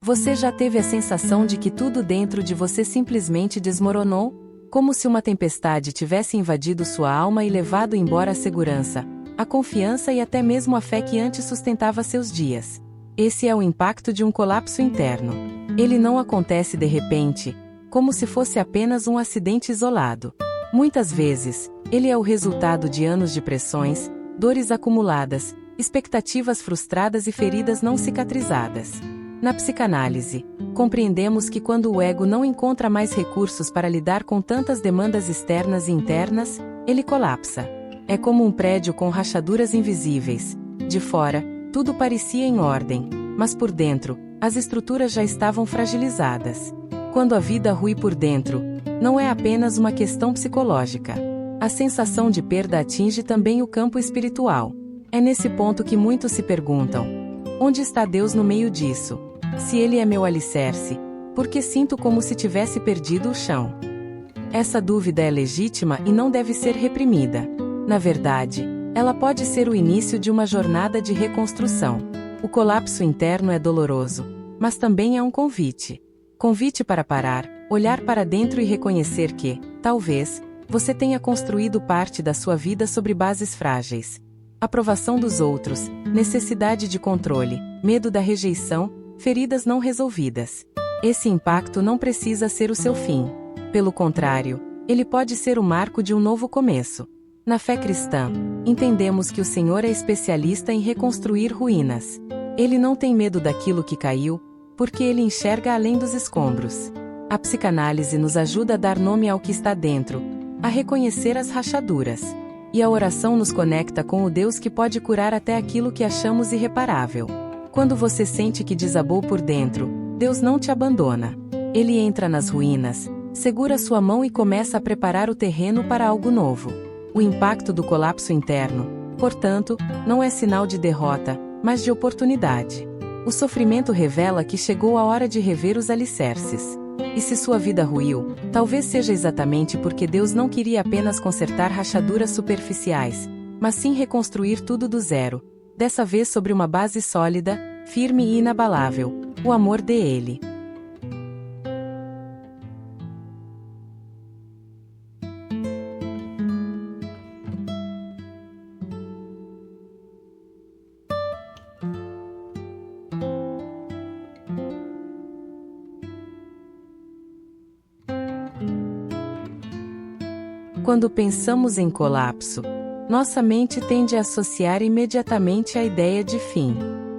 Você já teve a sensação de que tudo dentro de você simplesmente desmoronou? Como se uma tempestade tivesse invadido sua alma e levado embora a segurança, a confiança e até mesmo a fé que antes sustentava seus dias. Esse é o impacto de um colapso interno. Ele não acontece de repente, como se fosse apenas um acidente isolado. Muitas vezes, ele é o resultado de anos de pressões, dores acumuladas, expectativas frustradas e feridas não cicatrizadas. Na psicanálise, compreendemos que quando o ego não encontra mais recursos para lidar com tantas demandas externas e internas, ele colapsa. É como um prédio com rachaduras invisíveis. De fora, tudo parecia em ordem, mas por dentro, as estruturas já estavam fragilizadas. Quando a vida rui por dentro, não é apenas uma questão psicológica. A sensação de perda atinge também o campo espiritual. É nesse ponto que muitos se perguntam: onde está Deus no meio disso? Se Ele é meu alicerce, por que sinto como se tivesse perdido o chão? Essa dúvida é legítima e não deve ser reprimida. Na verdade, ela pode ser o início de uma jornada de reconstrução. O colapso interno é doloroso, mas também é um convite. Convite para parar, olhar para dentro e reconhecer que, talvez, você tenha construído parte da sua vida sobre bases frágeis. Aprovação dos outros, necessidade de controle, medo da rejeição, feridas não resolvidas. Esse impacto não precisa ser o seu fim. Pelo contrário, ele pode ser o marco de um novo começo. Na fé cristã, entendemos que o Senhor é especialista em reconstruir ruínas. Ele não tem medo daquilo que caiu, porque ele enxerga além dos escombros. A psicanálise nos ajuda a dar nome ao que está dentro, a reconhecer as rachaduras. E a oração nos conecta com o Deus que pode curar até aquilo que achamos irreparável. Quando você sente que desabou por dentro, Deus não te abandona. Ele entra nas ruínas, segura sua mão e começa a preparar o terreno para algo novo. O impacto do colapso interno, portanto, não é sinal de derrota, mas de oportunidade. O sofrimento revela que chegou a hora de rever os alicerces. E se sua vida ruiu, talvez seja exatamente porque Deus não queria apenas consertar rachaduras superficiais, mas sim reconstruir tudo do zero, dessa vez sobre uma base sólida, firme e inabalável, o amor dele. Quando pensamos em colapso, nossa mente tende a associar imediatamente a ideia de fim.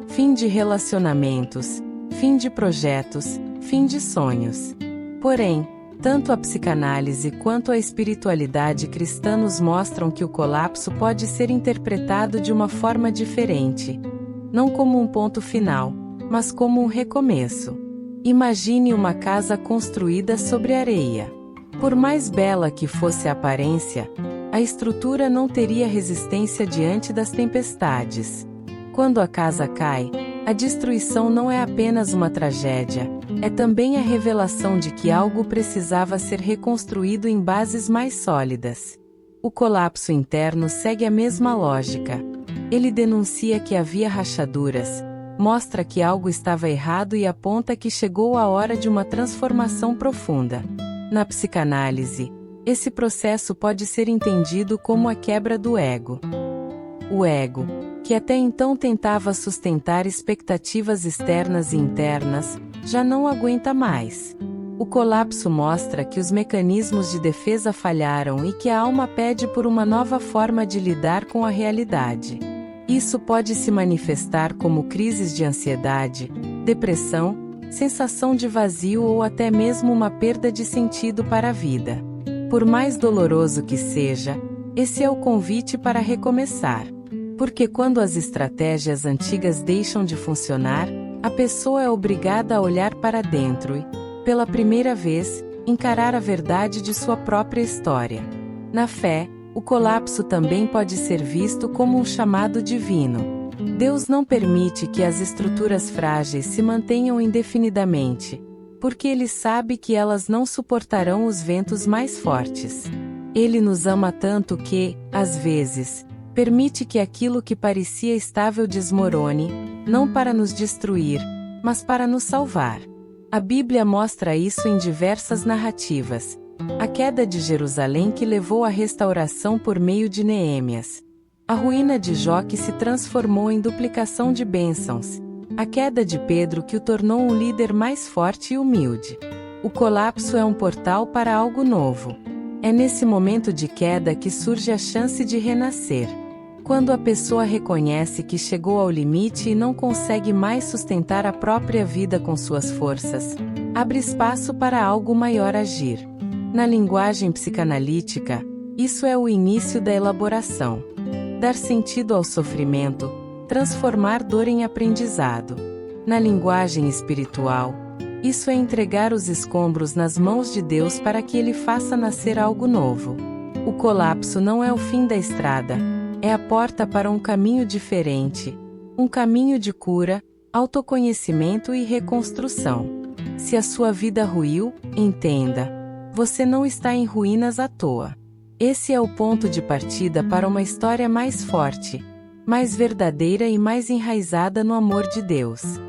Fim de relacionamentos, fim de projetos, fim de sonhos. Porém, tanto a psicanálise quanto a espiritualidade cristã nos mostram que o colapso pode ser interpretado de uma forma diferente. Não como um ponto final, mas como um recomeço. Imagine uma casa construída sobre areia. Por mais bela que fosse a aparência, a estrutura não teria resistência diante das tempestades. Quando a casa cai, a destruição não é apenas uma tragédia, é também a revelação de que algo precisava ser reconstruído em bases mais sólidas. O colapso interno segue a mesma lógica. Ele denuncia que havia rachaduras, mostra que algo estava errado e aponta que chegou a hora de uma transformação profunda. Na psicanálise, esse processo pode ser entendido como a quebra do ego. O ego, que até então tentava sustentar expectativas externas e internas, já não aguenta mais. O colapso mostra que os mecanismos de defesa falharam e que a alma pede por uma nova forma de lidar com a realidade. Isso pode se manifestar como crises de ansiedade, depressão, sensação de vazio ou até mesmo uma perda de sentido para a vida. Por mais doloroso que seja, esse é o convite para recomeçar. Porque quando as estratégias antigas deixam de funcionar, a pessoa é obrigada a olhar para dentro e, pela primeira vez, encarar a verdade de sua própria história. Na fé, o colapso também pode ser visto como um chamado divino. Deus não permite que as estruturas frágeis se mantenham indefinidamente, porque Ele sabe que elas não suportarão os ventos mais fortes. Ele nos ama tanto que, às vezes, permite que aquilo que parecia estável desmorone, não para nos destruir, mas para nos salvar. A Bíblia mostra isso em diversas narrativas. A queda de Jerusalém que levou à restauração por meio de Neemias. A ruína de Jó que se transformou em duplicação de bênçãos. A queda de Pedro que o tornou um líder mais forte e humilde. O colapso é um portal para algo novo. É nesse momento de queda que surge a chance de renascer. Quando a pessoa reconhece que chegou ao limite e não consegue mais sustentar a própria vida com suas forças, abre espaço para algo maior agir. Na linguagem psicanalítica, isso é o início da elaboração. Dar sentido ao sofrimento, transformar dor em aprendizado. Na linguagem espiritual, isso é entregar os escombros nas mãos de Deus para que Ele faça nascer algo novo. O colapso não é o fim da estrada, é a porta para um caminho diferente, um caminho de cura, autoconhecimento e reconstrução. Se a sua vida ruiu, entenda, você não está em ruínas à toa. Esse é o ponto de partida para uma história mais forte, mais verdadeira e mais enraizada no amor de Deus.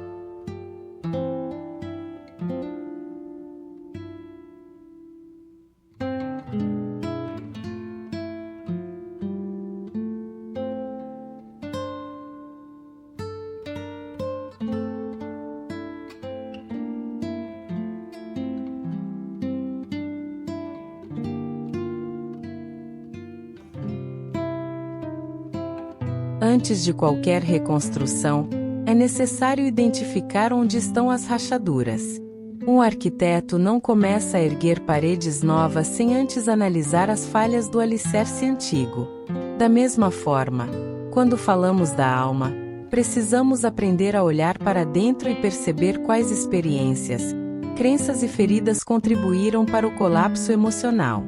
Antes de qualquer reconstrução, é necessário identificar onde estão as rachaduras. Um arquiteto não começa a erguer paredes novas sem antes analisar as falhas do alicerce antigo. Da mesma forma, quando falamos da alma, precisamos aprender a olhar para dentro e perceber quais experiências, crenças e feridas contribuíram para o colapso emocional.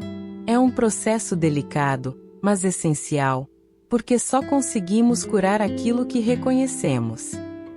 É um processo delicado, mas essencial, porque só conseguimos curar aquilo que reconhecemos.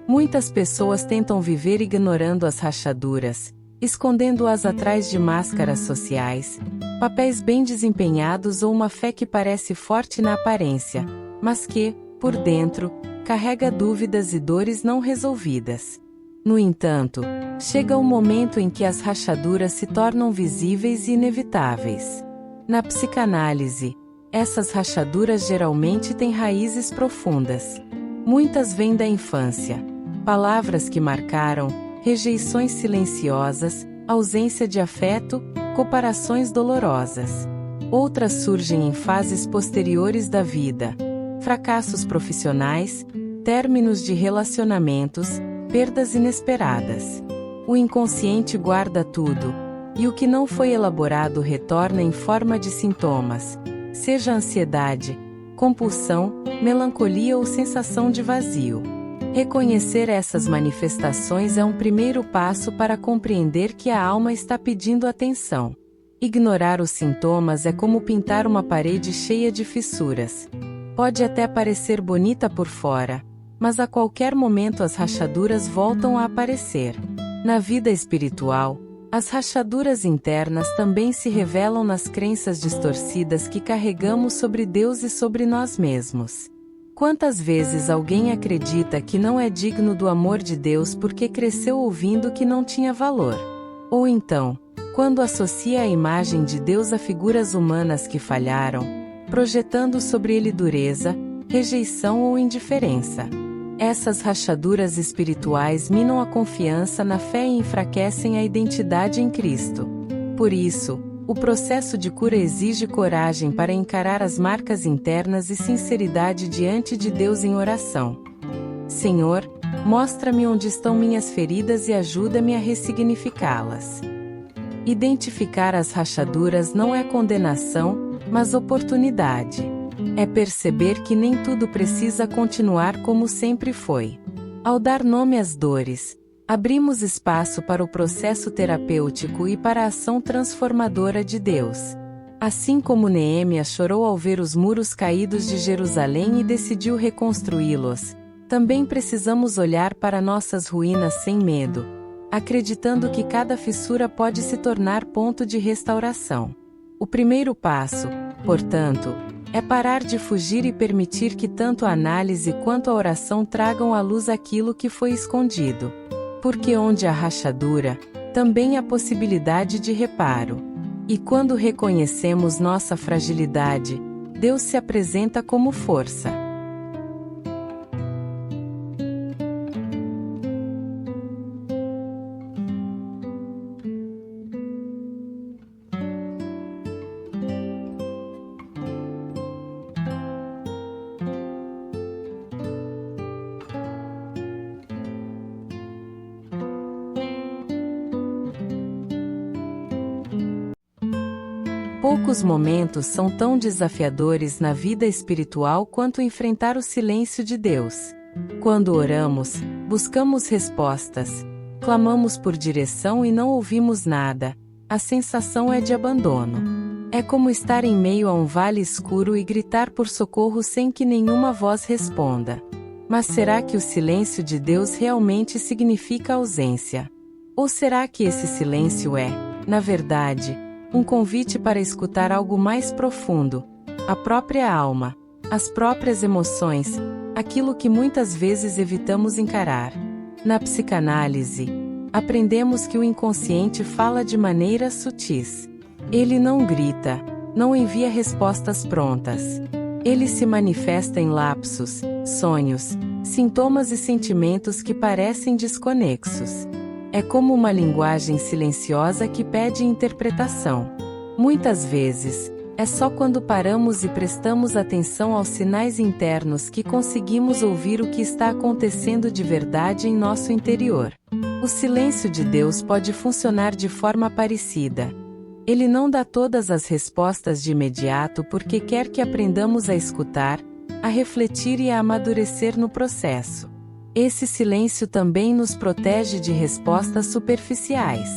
Muitas pessoas tentam viver ignorando as rachaduras, escondendo-as atrás de máscaras sociais, papéis bem desempenhados ou uma fé que parece forte na aparência, mas que, por dentro, carrega dúvidas e dores não resolvidas. No entanto, chega o momento em que as rachaduras se tornam visíveis e inevitáveis. Na psicanálise, essas rachaduras geralmente têm raízes profundas. Muitas vêm da infância. Palavras que marcaram, rejeições silenciosas, ausência de afeto, comparações dolorosas. Outras surgem em fases posteriores da vida. Fracassos profissionais, términos de relacionamentos, perdas inesperadas. O inconsciente guarda tudo, e o que não foi elaborado retorna em forma de sintomas, seja ansiedade, compulsão, melancolia ou sensação de vazio. Reconhecer essas manifestações é um primeiro passo para compreender que a alma está pedindo atenção. Ignorar os sintomas é como pintar uma parede cheia de fissuras. Pode até parecer bonita por fora, mas a qualquer momento as rachaduras voltam a aparecer. Na vida espiritual, as rachaduras internas também se revelam nas crenças distorcidas que carregamos sobre Deus e sobre nós mesmos. Quantas vezes alguém acredita que não é digno do amor de Deus porque cresceu ouvindo que não tinha valor? Ou então, quando associa a imagem de Deus a figuras humanas que falharam, projetando sobre ele dureza, rejeição ou indiferença. Essas rachaduras espirituais minam a confiança na fé e enfraquecem a identidade em Cristo. Por isso, o processo de cura exige coragem para encarar as marcas internas e sinceridade diante de Deus em oração. Senhor, mostra-me onde estão minhas feridas e ajuda-me a ressignificá-las. Identificar as rachaduras não é condenação, mas oportunidade. É perceber que nem tudo precisa continuar como sempre foi. Ao dar nome às dores, abrimos espaço para o processo terapêutico e para a ação transformadora de Deus. Assim como Neemias chorou ao ver os muros caídos de Jerusalém e decidiu reconstruí-los, também precisamos olhar para nossas ruínas sem medo, acreditando que cada fissura pode se tornar ponto de restauração. O primeiro passo, portanto, é parar de fugir e permitir que tanto a análise quanto a oração tragam à luz aquilo que foi escondido. Porque onde há rachadura, também há possibilidade de reparo. E quando reconhecemos nossa fragilidade, Deus se apresenta como força. Poucos momentos são tão desafiadores na vida espiritual quanto enfrentar o silêncio de Deus. Quando oramos, buscamos respostas, clamamos por direção e não ouvimos nada, a sensação é de abandono. É como estar em meio a um vale escuro e gritar por socorro sem que nenhuma voz responda. Mas será que o silêncio de Deus realmente significa ausência? Ou será que esse silêncio é, na verdade, um convite para escutar algo mais profundo, a própria alma, as próprias emoções, aquilo que muitas vezes evitamos encarar? Na psicanálise, aprendemos que o inconsciente fala de maneiras sutis. Ele não grita, não envia respostas prontas. Ele se manifesta em lapsos, sonhos, sintomas e sentimentos que parecem desconexos. É como uma linguagem silenciosa que pede interpretação. Muitas vezes, é só quando paramos e prestamos atenção aos sinais internos que conseguimos ouvir o que está acontecendo de verdade em nosso interior. O silêncio de Deus pode funcionar de forma parecida. Ele não dá todas as respostas de imediato porque quer que aprendamos a escutar, a refletir e a amadurecer no processo. Esse silêncio também nos protege de respostas superficiais.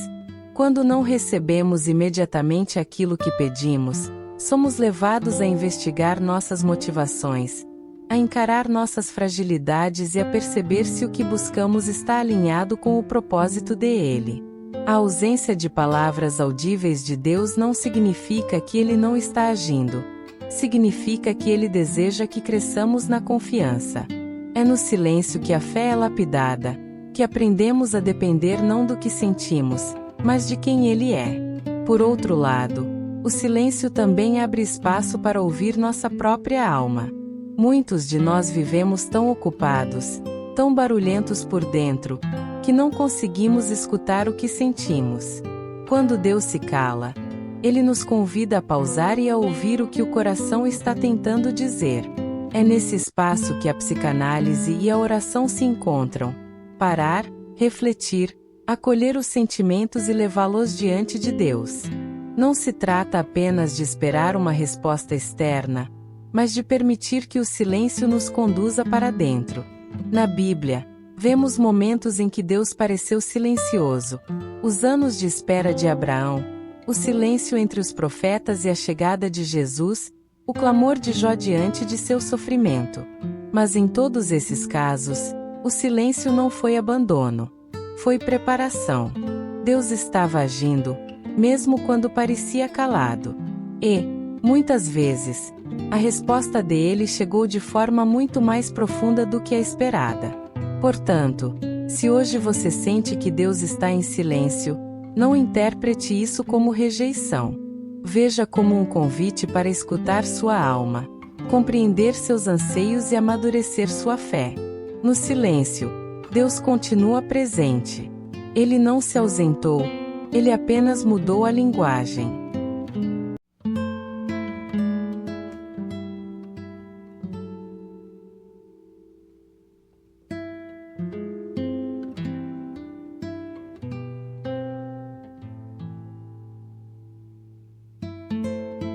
Quando não recebemos imediatamente aquilo que pedimos, somos levados a investigar nossas motivações, a encarar nossas fragilidades e a perceber se o que buscamos está alinhado com o propósito dele. A ausência de palavras audíveis de Deus não significa que ele não está agindo. Significa que ele deseja que cresçamos na confiança. É no silêncio que a fé é lapidada, que aprendemos a depender não do que sentimos, mas de quem Ele é. Por outro lado, o silêncio também abre espaço para ouvir nossa própria alma. Muitos de nós vivemos tão ocupados, tão barulhentos por dentro, que não conseguimos escutar o que sentimos. Quando Deus se cala, Ele nos convida a pausar e a ouvir o que o coração está tentando dizer. É nesse espaço que a psicanálise e a oração se encontram. Parar, refletir, acolher os sentimentos e levá-los diante de Deus. Não se trata apenas de esperar uma resposta externa, mas de permitir que o silêncio nos conduza para dentro. Na Bíblia, vemos momentos em que Deus pareceu silencioso. Os anos de espera de Abraão, o silêncio entre os profetas e a chegada de Jesus, o clamor de Jó diante de seu sofrimento. Mas em todos esses casos, o silêncio não foi abandono. Foi preparação. Deus estava agindo, mesmo quando parecia calado. E, muitas vezes, a resposta dele chegou de forma muito mais profunda do que a esperada. Portanto, se hoje você sente que Deus está em silêncio, não interprete isso como rejeição. Veja como um convite para escutar sua alma, compreender seus anseios e amadurecer sua fé. No silêncio, Deus continua presente. Ele não se ausentou, ele apenas mudou a linguagem.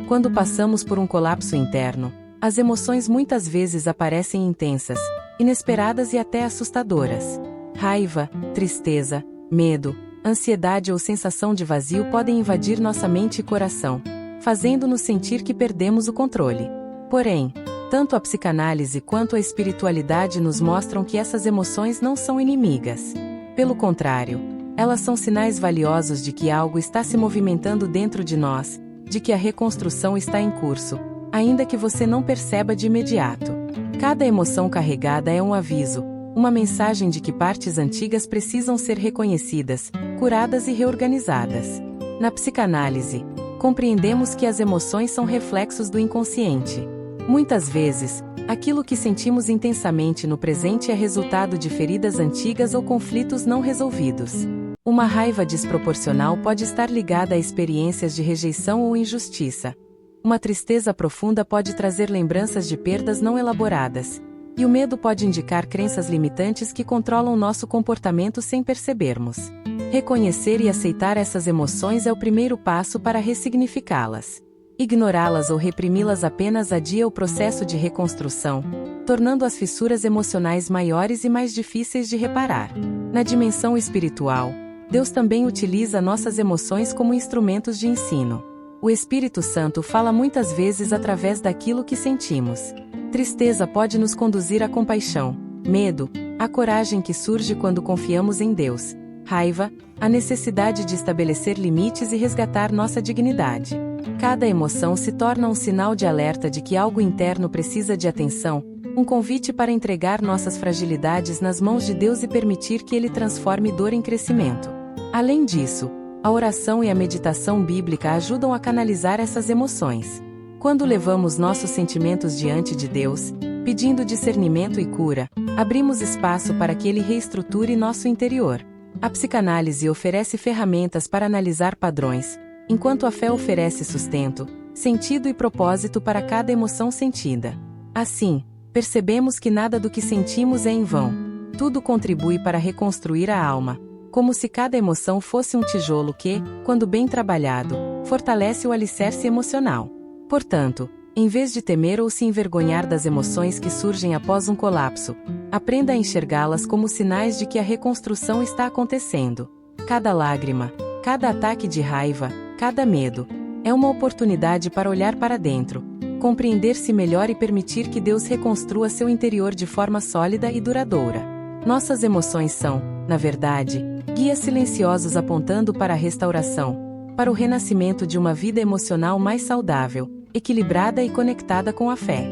Quando passamos por um colapso interno, as emoções muitas vezes aparecem intensas, inesperadas e até assustadoras. Raiva, tristeza, medo, ansiedade ou sensação de vazio podem invadir nossa mente e coração, fazendo-nos sentir que perdemos o controle. Porém, tanto a psicanálise quanto a espiritualidade nos mostram que essas emoções não são inimigas. Pelo contrário, elas são sinais valiosos de que algo está se movimentando dentro de nós, de que a reconstrução está em curso, ainda que você não perceba de imediato. Cada emoção carregada é um aviso, uma mensagem de que partes antigas precisam ser reconhecidas, curadas e reorganizadas. Na psicanálise, compreendemos que as emoções são reflexos do inconsciente. Muitas vezes, aquilo que sentimos intensamente no presente é resultado de feridas antigas ou conflitos não resolvidos. Uma raiva desproporcional pode estar ligada a experiências de rejeição ou injustiça. Uma tristeza profunda pode trazer lembranças de perdas não elaboradas. E o medo pode indicar crenças limitantes que controlam nosso comportamento sem percebermos. Reconhecer e aceitar essas emoções é o primeiro passo para ressignificá-las. Ignorá-las ou reprimi-las apenas adia o processo de reconstrução, tornando as fissuras emocionais maiores e mais difíceis de reparar. Na dimensão espiritual, Deus também utiliza nossas emoções como instrumentos de ensino. O Espírito Santo fala muitas vezes através daquilo que sentimos. Tristeza pode nos conduzir à compaixão, medo, a coragem que surge quando confiamos em Deus, raiva, a necessidade de estabelecer limites e resgatar nossa dignidade. Cada emoção se torna um sinal de alerta de que algo interno precisa de atenção, um convite para entregar nossas fragilidades nas mãos de Deus e permitir que Ele transforme dor em crescimento. Além disso, a oração e a meditação bíblica ajudam a canalizar essas emoções. Quando levamos nossos sentimentos diante de Deus, pedindo discernimento e cura, abrimos espaço para que Ele reestruture nosso interior. A psicanálise oferece ferramentas para analisar padrões, enquanto a fé oferece sustento, sentido e propósito para cada emoção sentida. Assim, percebemos que nada do que sentimos é em vão. Tudo contribui para reconstruir a alma, como se cada emoção fosse um tijolo que, quando bem trabalhado, fortalece o alicerce emocional. Portanto, em vez de temer ou se envergonhar das emoções que surgem após um colapso, aprenda a enxergá-las como sinais de que a reconstrução está acontecendo. Cada lágrima, cada ataque de raiva, cada medo, é uma oportunidade para olhar para dentro, compreender-se melhor e permitir que Deus reconstrua seu interior de forma sólida e duradoura. Nossas emoções são, na verdade, guias silenciosos apontando para a restauração, para o renascimento de uma vida emocional mais saudável, equilibrada e conectada com a fé.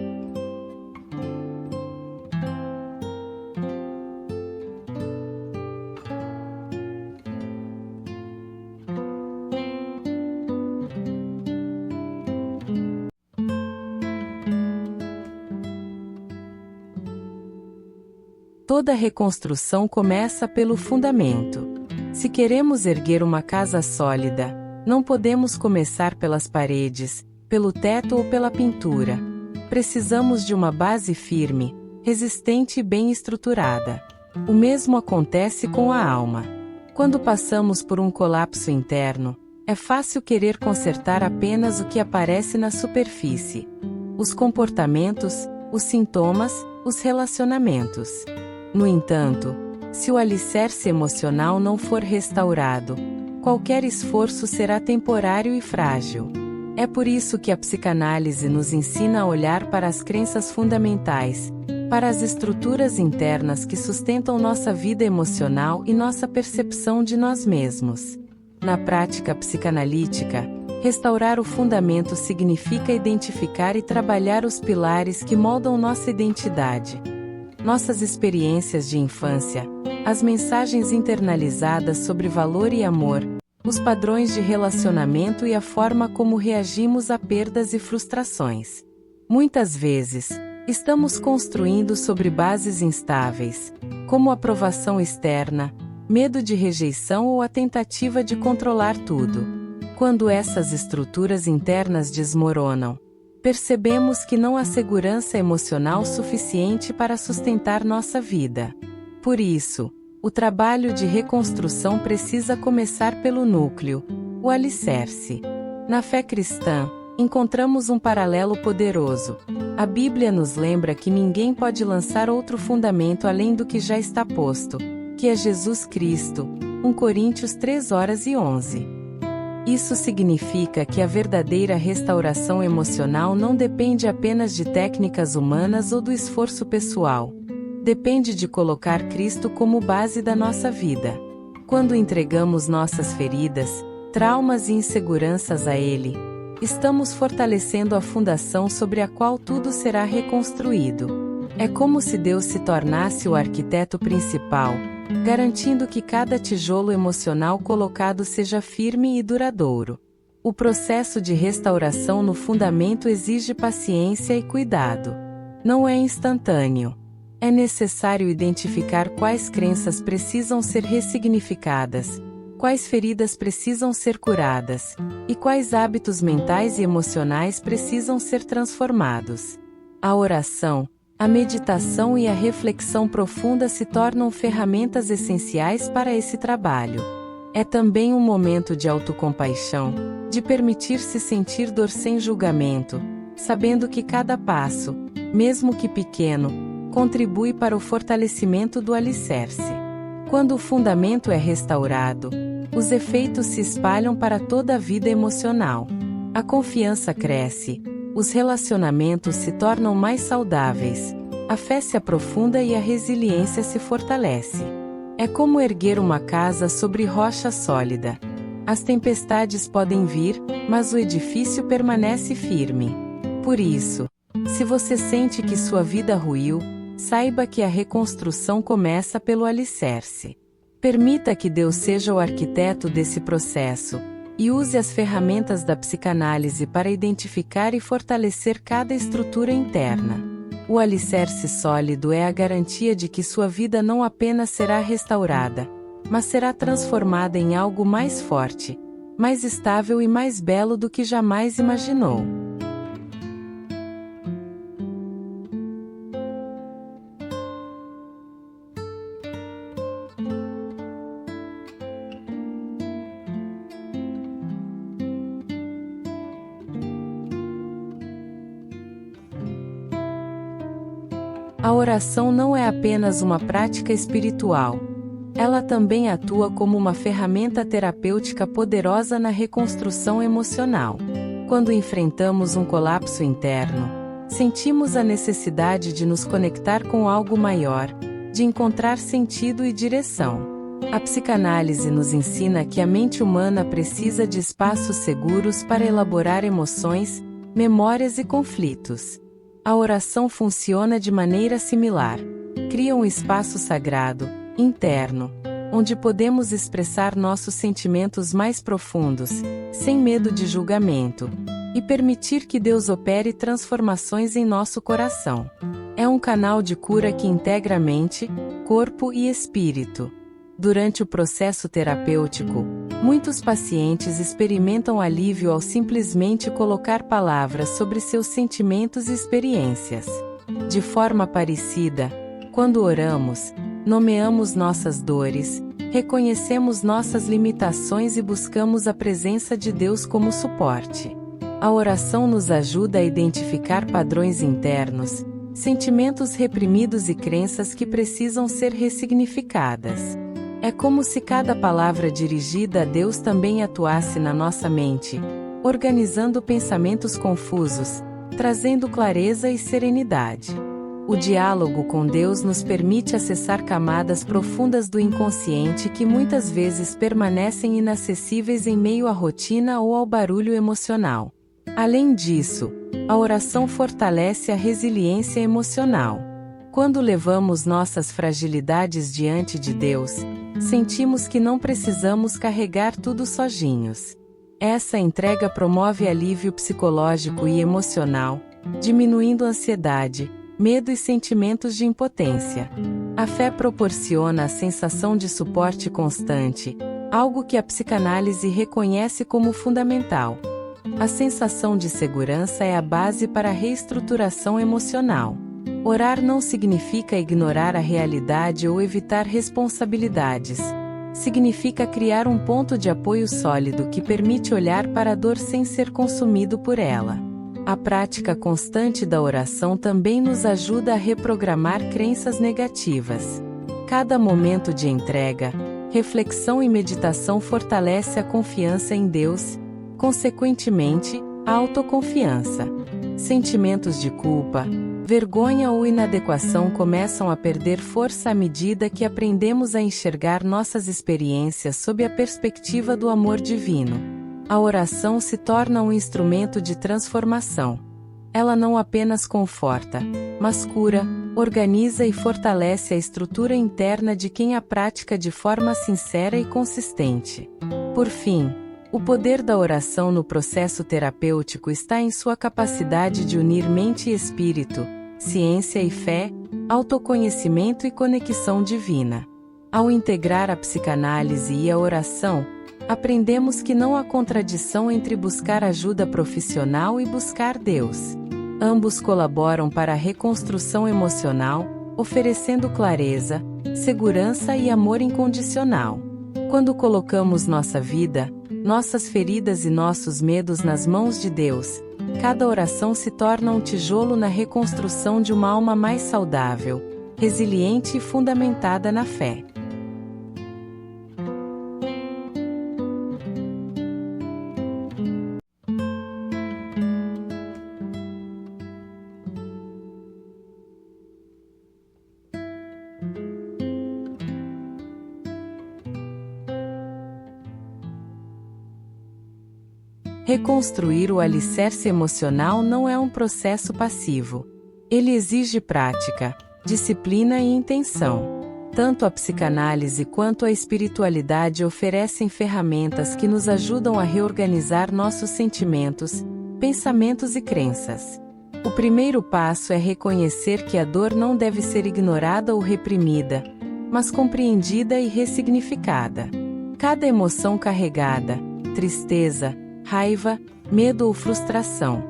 Toda reconstrução começa pelo fundamento. Se queremos erguer uma casa sólida, não podemos começar pelas paredes, pelo teto ou pela pintura. Precisamos de uma base firme, resistente e bem estruturada. O mesmo acontece com a alma. Quando passamos por um colapso interno, é fácil querer consertar apenas o que aparece na superfície. Os comportamentos, os sintomas, os relacionamentos. No entanto, se o alicerce emocional não for restaurado, qualquer esforço será temporário e frágil. É por isso que a psicanálise nos ensina a olhar para as crenças fundamentais, para as estruturas internas que sustentam nossa vida emocional e nossa percepção de nós mesmos. Na prática psicanalítica, restaurar o fundamento significa identificar e trabalhar os pilares que moldam nossa identidade. Nossas experiências de infância, as mensagens internalizadas sobre valor e amor, os padrões de relacionamento e a forma como reagimos a perdas e frustrações. Muitas vezes, estamos construindo sobre bases instáveis, como aprovação externa, medo de rejeição ou a tentativa de controlar tudo. Quando essas estruturas internas desmoronam, percebemos que não há segurança emocional suficiente para sustentar nossa vida. Por isso, o trabalho de reconstrução precisa começar pelo núcleo, o alicerce. Na fé cristã, encontramos um paralelo poderoso. A Bíblia nos lembra que ninguém pode lançar outro fundamento além do que já está posto, que é Jesus Cristo. 1 Coríntios 3:11. Isso significa que a verdadeira restauração emocional não depende apenas de técnicas humanas ou do esforço pessoal. Depende de colocar Cristo como base da nossa vida. Quando entregamos nossas feridas, traumas e inseguranças a Ele, estamos fortalecendo a fundação sobre a qual tudo será reconstruído. É como se Deus se tornasse o arquiteto principal, garantindo que cada tijolo emocional colocado seja firme e duradouro. O processo de restauração no fundamento exige paciência e cuidado. Não é instantâneo. É necessário identificar quais crenças precisam ser ressignificadas, quais feridas precisam ser curadas, e quais hábitos mentais e emocionais precisam ser transformados. A oração, a meditação e a reflexão profunda se tornam ferramentas essenciais para esse trabalho. É também um momento de autocompaixão, de permitir-se sentir dor sem julgamento, sabendo que cada passo, mesmo que pequeno, contribui para o fortalecimento do alicerce. Quando o fundamento é restaurado, os efeitos se espalham para toda a vida emocional. A confiança cresce, os relacionamentos se tornam mais saudáveis, a fé se aprofunda e a resiliência se fortalece. É como erguer uma casa sobre rocha sólida. As tempestades podem vir, mas o edifício permanece firme. Por isso, se você sente que sua vida ruiu, saiba que a reconstrução começa pelo alicerce. Permita que Deus seja o arquiteto desse processo, e use as ferramentas da psicanálise para identificar e fortalecer cada estrutura interna. O alicerce sólido é a garantia de que sua vida não apenas será restaurada, mas será transformada em algo mais forte, mais estável e mais belo do que jamais imaginou. A oração não é apenas uma prática espiritual. Ela também atua como uma ferramenta terapêutica poderosa na reconstrução emocional. Quando enfrentamos um colapso interno, sentimos a necessidade de nos conectar com algo maior, de encontrar sentido e direção. A psicanálise nos ensina que a mente humana precisa de espaços seguros para elaborar emoções, memórias e conflitos. A oração funciona de maneira similar. Cria um espaço sagrado, interno, onde podemos expressar nossos sentimentos mais profundos, sem medo de julgamento, e permitir que Deus opere transformações em nosso coração. É um canal de cura que integra mente, corpo e espírito. Durante o processo terapêutico, muitos pacientes experimentam alívio ao simplesmente colocar palavras sobre seus sentimentos e experiências. De forma parecida, quando oramos, nomeamos nossas dores, reconhecemos nossas limitações e buscamos a presença de Deus como suporte. A oração nos ajuda a identificar padrões internos, sentimentos reprimidos e crenças que precisam ser ressignificadas. É como se cada palavra dirigida a Deus também atuasse na nossa mente, organizando pensamentos confusos, trazendo clareza e serenidade. O diálogo com Deus nos permite acessar camadas profundas do inconsciente que muitas vezes permanecem inacessíveis em meio à rotina ou ao barulho emocional. Além disso, a oração fortalece a resiliência emocional. Quando levamos nossas fragilidades diante de Deus, sentimos que não precisamos carregar tudo sozinhos. Essa entrega promove alívio psicológico e emocional, diminuindo ansiedade, medo e sentimentos de impotência. A fé proporciona a sensação de suporte constante, algo que a psicanálise reconhece como fundamental. A sensação de segurança é a base para a reestruturação emocional. Orar não significa ignorar a realidade ou evitar responsabilidades. Significa criar um ponto de apoio sólido que permite olhar para a dor sem ser consumido por ela. A prática constante da oração também nos ajuda a reprogramar crenças negativas. Cada momento de entrega, reflexão e meditação fortalece a confiança em Deus, consequentemente, a autoconfiança. Sentimentos de culpa, vergonha ou inadequação começam a perder força à medida que aprendemos a enxergar nossas experiências sob a perspectiva do amor divino. A oração se torna um instrumento de transformação. Ela não apenas conforta, mas cura, organiza e fortalece a estrutura interna de quem a pratica de forma sincera e consistente. Por fim, o poder da oração no processo terapêutico está em sua capacidade de unir mente e espírito, ciência e fé, autoconhecimento e conexão divina. Ao integrar a psicanálise e a oração, aprendemos que não há contradição entre buscar ajuda profissional e buscar Deus. Ambos colaboram para a reconstrução emocional, oferecendo clareza, segurança e amor incondicional. Quando colocamos nossa vida, nossas feridas e nossos medos nas mãos de Deus, cada oração se torna um tijolo na reconstrução de uma alma mais saudável, resiliente e fundamentada na fé. Reconstruir o alicerce emocional não é um processo passivo. Ele exige prática, disciplina e intenção. Tanto a psicanálise quanto a espiritualidade oferecem ferramentas que nos ajudam a reorganizar nossos sentimentos, pensamentos e crenças. O primeiro passo é reconhecer que a dor não deve ser ignorada ou reprimida, mas compreendida e ressignificada. Cada emoção carregada, tristeza, raiva, medo ou frustração,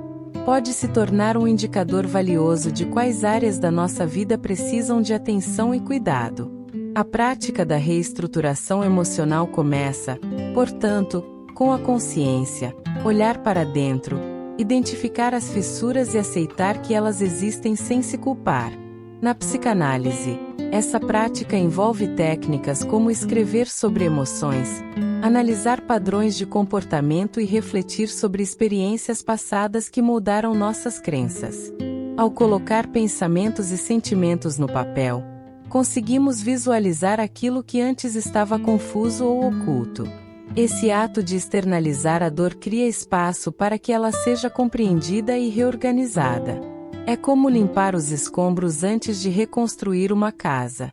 pode se tornar um indicador valioso de quais áreas da nossa vida precisam de atenção e cuidado. A prática da reestruturação emocional começa, portanto, com a consciência, olhar para dentro, identificar as fissuras e aceitar que elas existem sem se culpar. Na psicanálise, essa prática envolve técnicas como escrever sobre emoções, analisar padrões de comportamento e refletir sobre experiências passadas que moldaram nossas crenças. Ao colocar pensamentos e sentimentos no papel, conseguimos visualizar aquilo que antes estava confuso ou oculto. Esse ato de externalizar a dor cria espaço para que ela seja compreendida e reorganizada. É como limpar os escombros antes de reconstruir uma casa.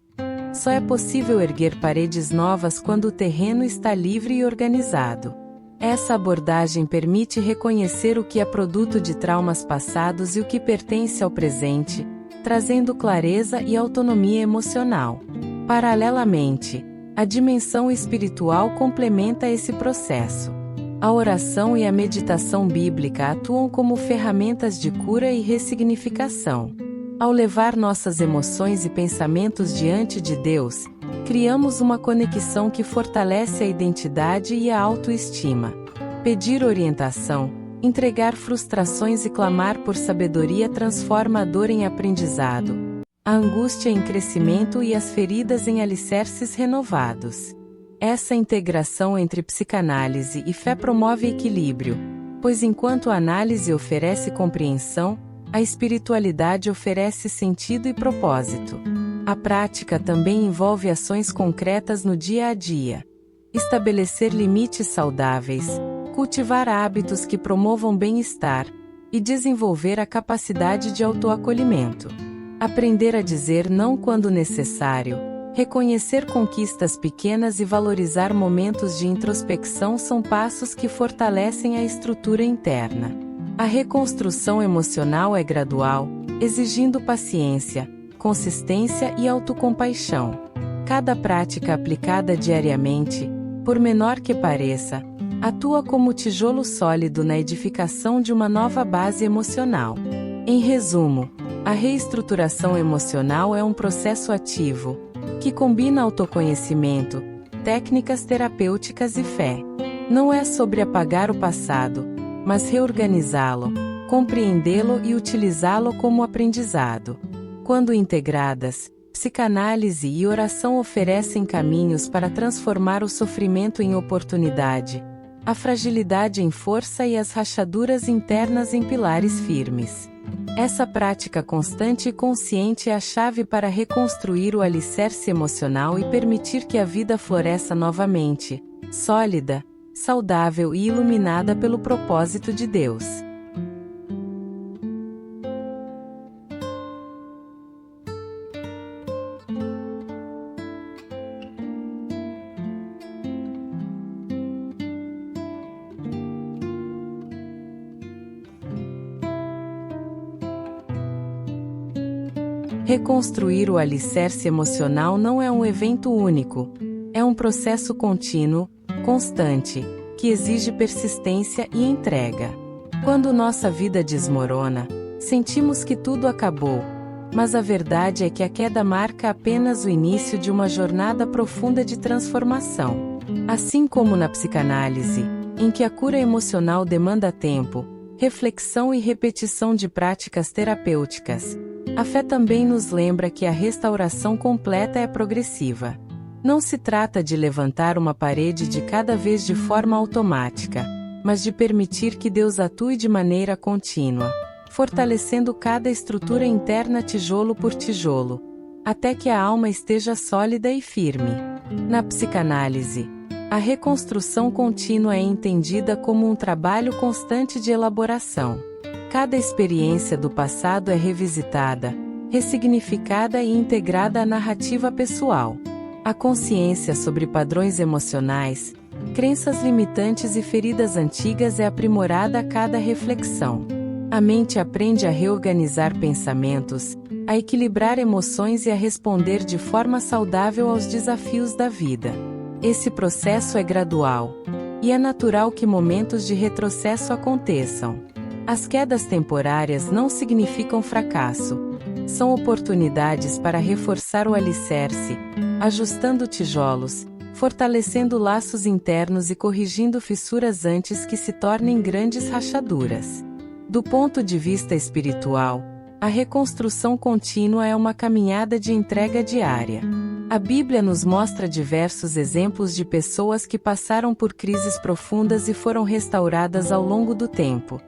Só é possível erguer paredes novas quando o terreno está livre e organizado. Essa abordagem permite reconhecer o que é produto de traumas passados e o que pertence ao presente, trazendo clareza e autonomia emocional. Paralelamente, a dimensão espiritual complementa esse processo. A oração e a meditação bíblica atuam como ferramentas de cura e ressignificação. Ao levar nossas emoções e pensamentos diante de Deus, criamos uma conexão que fortalece a identidade e a autoestima. Pedir orientação, entregar frustrações e clamar por sabedoria transforma a dor em aprendizado, a angústia em crescimento e as feridas em alicerces renovados. Essa integração entre psicanálise e fé promove equilíbrio, pois enquanto a análise oferece compreensão, a espiritualidade oferece sentido e propósito. A prática também envolve ações concretas no dia a dia. Estabelecer limites saudáveis, cultivar hábitos que promovam bem-estar, e desenvolver a capacidade de autoacolhimento. Aprender a dizer não quando necessário, reconhecer conquistas pequenas e valorizar momentos de introspecção são passos que fortalecem a estrutura interna. A reconstrução emocional é gradual, exigindo paciência, consistência e autocompaixão. Cada prática aplicada diariamente, por menor que pareça, atua como tijolo sólido na edificação de uma nova base emocional. Em resumo, a reestruturação emocional é um processo ativo, que combina autoconhecimento, técnicas terapêuticas e fé. Não é sobre apagar o passado, mas reorganizá-lo, compreendê-lo e utilizá-lo como aprendizado. Quando integradas, psicanálise e oração oferecem caminhos para transformar o sofrimento em oportunidade, a fragilidade em força e as rachaduras internas em pilares firmes. Essa prática constante e consciente é a chave para reconstruir o alicerce emocional e permitir que a vida floresça novamente, sólida, saudável e iluminada pelo propósito de Deus. Reconstruir o alicerce emocional não é um evento único. É um processo contínuo, constante, que exige persistência e entrega. Quando nossa vida desmorona, sentimos que tudo acabou, mas a verdade é que a queda marca apenas o início de uma jornada profunda de transformação. Assim como na psicanálise, em que a cura emocional demanda tempo, reflexão e repetição de práticas terapêuticas, a fé também nos lembra que a restauração completa é progressiva. Não se trata de levantar uma parede de cada vez de forma automática, mas de permitir que Deus atue de maneira contínua, fortalecendo cada estrutura interna tijolo por tijolo, até que a alma esteja sólida e firme. Na psicanálise, a reconstrução contínua é entendida como um trabalho constante de elaboração. Cada experiência do passado é revisitada, ressignificada e integrada à narrativa pessoal. A consciência sobre padrões emocionais, crenças limitantes e feridas antigas é aprimorada a cada reflexão. A mente aprende a reorganizar pensamentos, a equilibrar emoções e a responder de forma saudável aos desafios da vida. Esse processo é gradual, e é natural que momentos de retrocesso aconteçam. As quedas temporárias não significam fracasso. São oportunidades para reforçar o alicerce, ajustando tijolos, fortalecendo laços internos e corrigindo fissuras antes que se tornem grandes rachaduras. Do ponto de vista espiritual, a reconstrução contínua é uma caminhada de entrega diária. A Bíblia nos mostra diversos exemplos de pessoas que passaram por crises profundas e foram restauradas ao longo do tempo.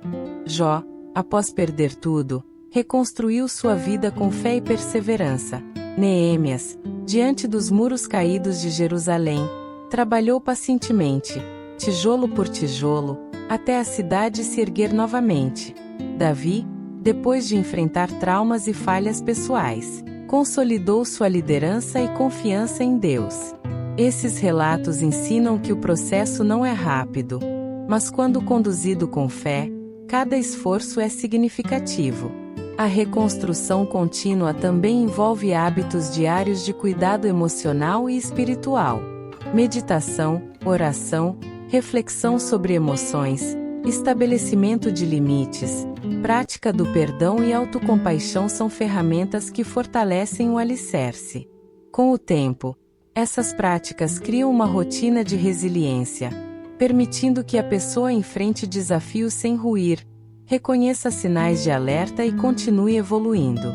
Jó, após perder tudo, reconstruiu sua vida com fé e perseverança. Neemias, diante dos muros caídos de Jerusalém, trabalhou pacientemente, tijolo por tijolo, até a cidade se erguer novamente. Davi, depois de enfrentar traumas e falhas pessoais, consolidou sua liderança e confiança em Deus. Esses relatos ensinam que o processo não é rápido, mas quando conduzido com fé, cada esforço é significativo. A reconstrução contínua também envolve hábitos diários de cuidado emocional e espiritual. Meditação, oração, reflexão sobre emoções, estabelecimento de limites, prática do perdão e autocompaixão são ferramentas que fortalecem o alicerce. Com o tempo, essas práticas criam uma rotina de resiliência, permitindo que a pessoa enfrente desafios sem ruir, reconheça sinais de alerta e continue evoluindo.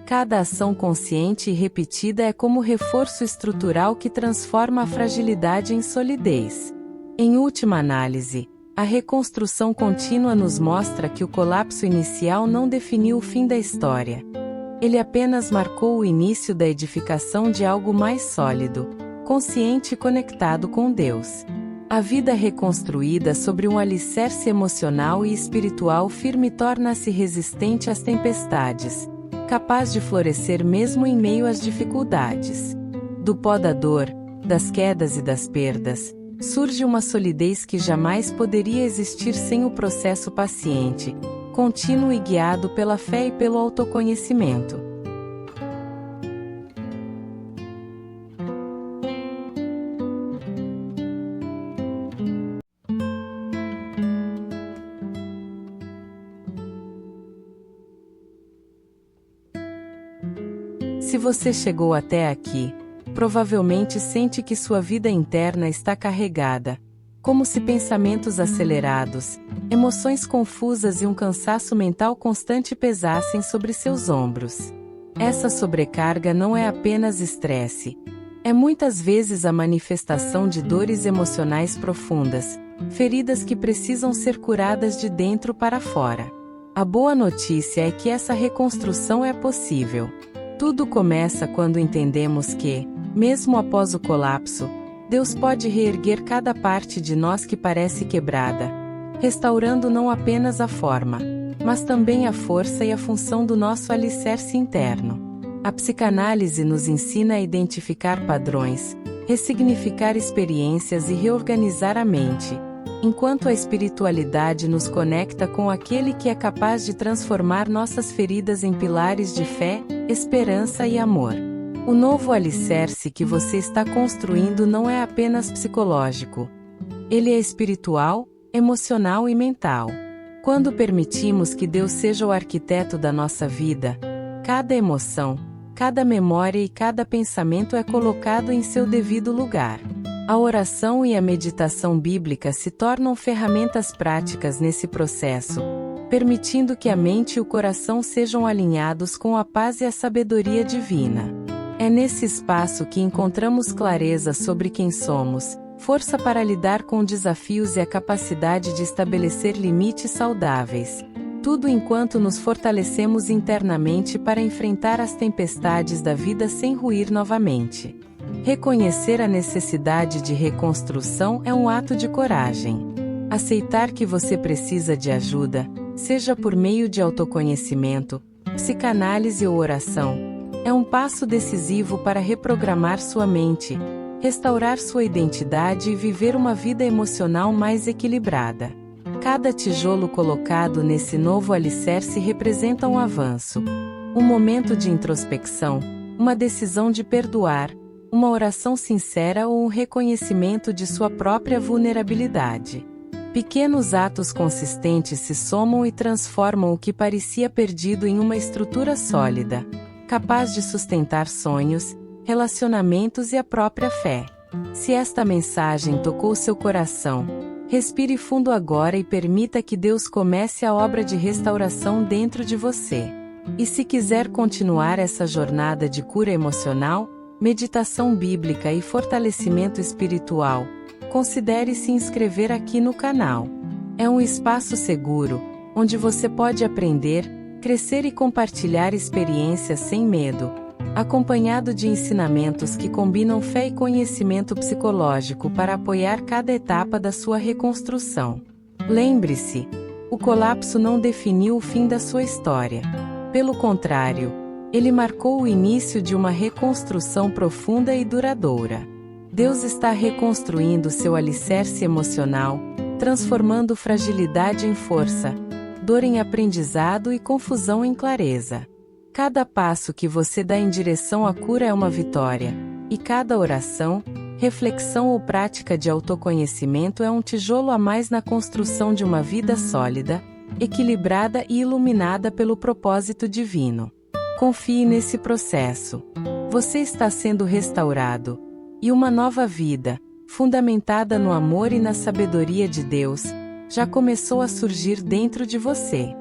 Cada ação consciente e repetida é como reforço estrutural que transforma a fragilidade em solidez. Em última análise, a reconstrução contínua nos mostra que o colapso inicial não definiu o fim da história. Ele apenas marcou o início da edificação de algo mais sólido, consciente e conectado com Deus. A vida reconstruída sobre um alicerce emocional e espiritual firme torna-se resistente às tempestades, capaz de florescer mesmo em meio às dificuldades. Do pó da dor, das quedas e das perdas, surge uma solidez que jamais poderia existir sem o processo paciente, contínuo e guiado pela fé e pelo autoconhecimento. Se você chegou até aqui, provavelmente sente que sua vida interna está carregada, como se pensamentos acelerados, emoções confusas e um cansaço mental constante pesassem sobre seus ombros. Essa sobrecarga não é apenas estresse. É muitas vezes a manifestação de dores emocionais profundas, feridas que precisam ser curadas de dentro para fora. A boa notícia é que essa reconstrução é possível. Tudo começa quando entendemos que, mesmo após o colapso, Deus pode reerguer cada parte de nós que parece quebrada, restaurando não apenas a forma, mas também a força e a função do nosso alicerce interno. A psicanálise nos ensina a identificar padrões, ressignificar experiências e reorganizar a mente, enquanto a espiritualidade nos conecta com aquele que é capaz de transformar nossas feridas em pilares de fé, esperança e amor. O novo alicerce que você está construindo não é apenas psicológico. Ele é espiritual, emocional e mental. Quando permitimos que Deus seja o arquiteto da nossa vida, cada emoção, cada memória e cada pensamento é colocado em seu devido lugar. A oração e a meditação bíblica se tornam ferramentas práticas nesse processo, permitindo que a mente e o coração sejam alinhados com a paz e a sabedoria divina. É nesse espaço que encontramos clareza sobre quem somos, força para lidar com desafios e a capacidade de estabelecer limites saudáveis. Tudo enquanto nos fortalecemos internamente para enfrentar as tempestades da vida sem ruir novamente. Reconhecer a necessidade de reconstrução é um ato de coragem. Aceitar que você precisa de ajuda, seja por meio de autoconhecimento, psicanálise ou oração, é um passo decisivo para reprogramar sua mente, restaurar sua identidade e viver uma vida emocional mais equilibrada. Cada tijolo colocado nesse novo alicerce representa um avanço, um momento de introspecção, uma decisão de perdoar, uma oração sincera ou um reconhecimento de sua própria vulnerabilidade. Pequenos atos consistentes se somam e transformam o que parecia perdido em uma estrutura sólida, capaz de sustentar sonhos, relacionamentos e a própria fé. Se esta mensagem tocou seu coração, respire fundo agora e permita que Deus comece a obra de restauração dentro de você. E se quiser continuar essa jornada de cura emocional, meditação bíblica e fortalecimento espiritual, considere se inscrever aqui no canal. É um espaço seguro, onde você pode aprender, crescer e compartilhar experiências sem medo, acompanhado de ensinamentos que combinam fé e conhecimento psicológico para apoiar cada etapa da sua reconstrução. Lembre-se, o colapso não definiu o fim da sua história. Pelo contrário, ele marcou o início de uma reconstrução profunda e duradoura. Deus está reconstruindo seu alicerce emocional, transformando fragilidade em força, dor em aprendizado e confusão em clareza. Cada passo que você dá em direção à cura é uma vitória, e cada oração, reflexão ou prática de autoconhecimento é um tijolo a mais na construção de uma vida sólida, equilibrada e iluminada pelo propósito divino. Confie nesse processo. Você está sendo restaurado, e uma nova vida, fundamentada no amor e na sabedoria de Deus, já começou a surgir dentro de você.